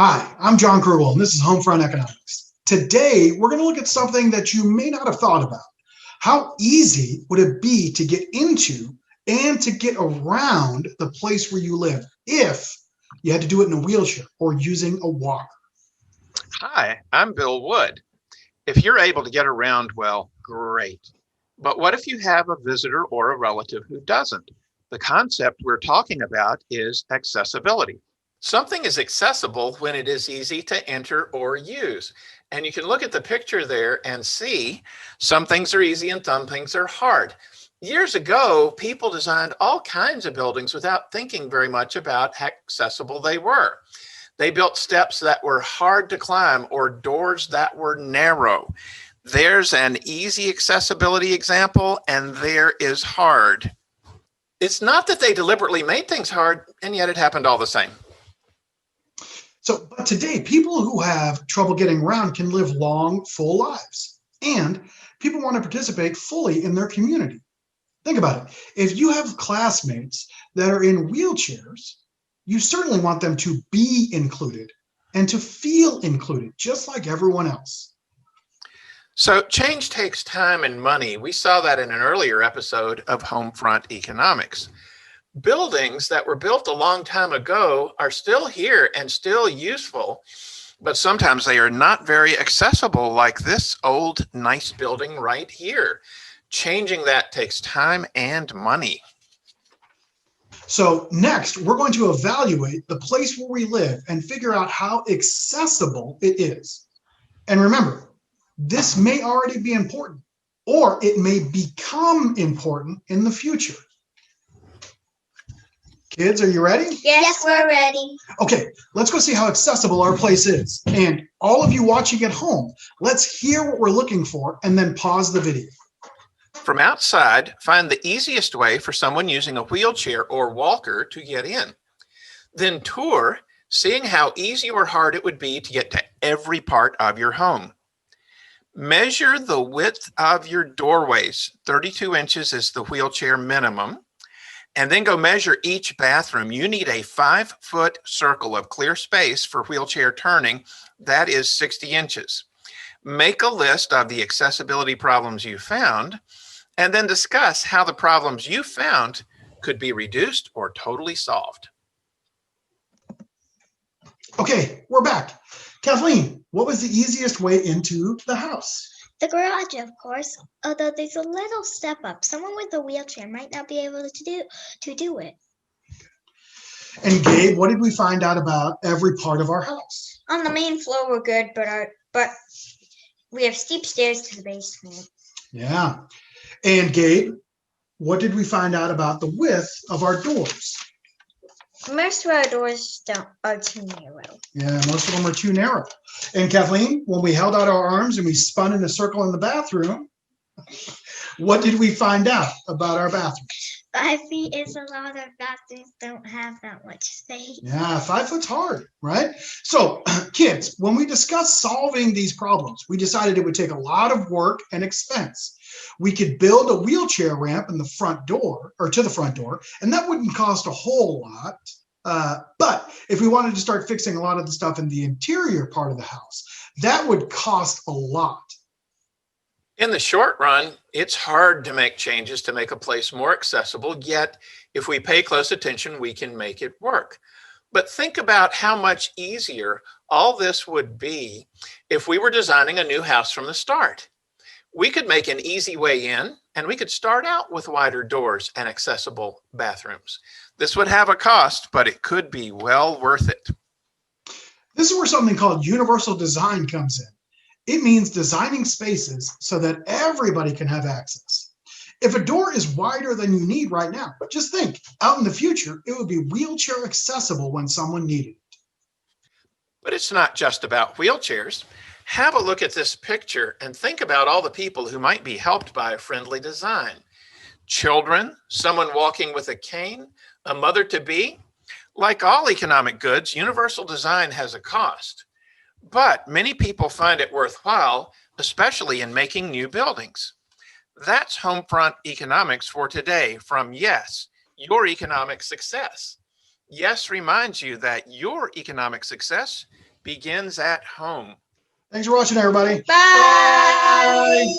Hi, I'm John Krugel, and this is Homefront Economics. Today, we're going to look at something that you may not have thought about. How easy would it be to get into and to get around the place where you live if you had to do it in a wheelchair or using a walker? Hi, I'm Bill Wood. If you're able to get around, well, great. But what if you have a visitor or a relative who doesn't? The concept we're talking about is accessibility. Something is accessible when it is easy to enter or use. And you can look at the picture there and see some things are easy and some things are hard. Years ago, people designed all kinds of buildings without thinking very much about how accessible they were. They built steps that were hard to climb or doors that were narrow. There's an easy accessibility example, and there is hard. It's not that they deliberately made things hard, and yet it happened all the same. But today, people who have trouble getting around can live long, full lives, and people want to participate fully in their community. Think about it. If you have classmates that are in wheelchairs, you certainly want them to be included and to feel included, just like everyone else. So change takes time and money. We saw that in an earlier episode of Homefront Economics. Buildings that were built a long time ago are still here and still useful, but sometimes they are not very accessible, like this old, nice building right here. Changing that takes time and money. So next, we're going to evaluate the place where we live and figure out how accessible it is. And remember, this may already be important, or it may become important in the future. Kids, are you ready? Yes, we're ready. Okay, let's go see how accessible our place is. And all of you watching at home, let's hear what we're looking for and then pause the video. From outside, find the easiest way for someone using a wheelchair or walker to get in. Then tour, seeing how easy or hard it would be to get to every part of your home. Measure the width of your doorways. 32 inches is the wheelchair minimum. And then go measure each bathroom. You need a 5-foot circle of clear space for wheelchair turning. That is 60 inches. Make a list of the accessibility problems you found, and then discuss how the problems you found could be reduced or totally solved. Okay, we're back. Kathleen, what was the easiest way into the house? The garage, of course, although there's a little step up. Someone with a wheelchair might not be able to do it. And Gabe, what did we find out about every part of our house? On the main floor, we're good, but we have steep stairs to the basement. Yeah. And Gabe, what did we find out about the width of our doors? Most of our doors are too narrow. Yeah, most of them are too narrow. And Kathleen, when we held out our arms and we spun in a circle in the bathroom, what did we find out about our bathroom? 5 feet is a lot of bathrooms don't have that much space. Yeah, 5 foot's hard, right? So kids, when we discussed solving these problems, we decided it would take a lot of work and expense. We could build a wheelchair ramp in the front door or to the front door, and that wouldn't cost a whole lot. But if we wanted to start fixing a lot of the stuff in the interior part of the house, that would cost a lot. In the short run, it's hard to make changes to make a place more accessible, yet if we pay close attention, we can make it work. But think about how much easier all this would be if we were designing a new house from the start. We could make an easy way in, and we could start out with wider doors and accessible bathrooms. This would have a cost, but it could be well worth it. This is where something called universal design comes in. It means designing spaces so that everybody can have access. If a door is wider than you need right now, just think, out in the future, it would be wheelchair accessible when someone needed it. But it's not just about wheelchairs. Have a look at this picture and think about all the people who might be helped by a friendly design. Children, someone walking with a cane, a mother-to-be. Like all economic goods, universal design has a cost. But many people find it worthwhile, especially in making new buildings. That's Homefront Economics for today from Yes, Your Economic Success. Yes reminds you that your economic success begins at home. Thanks for watching, everybody. Bye.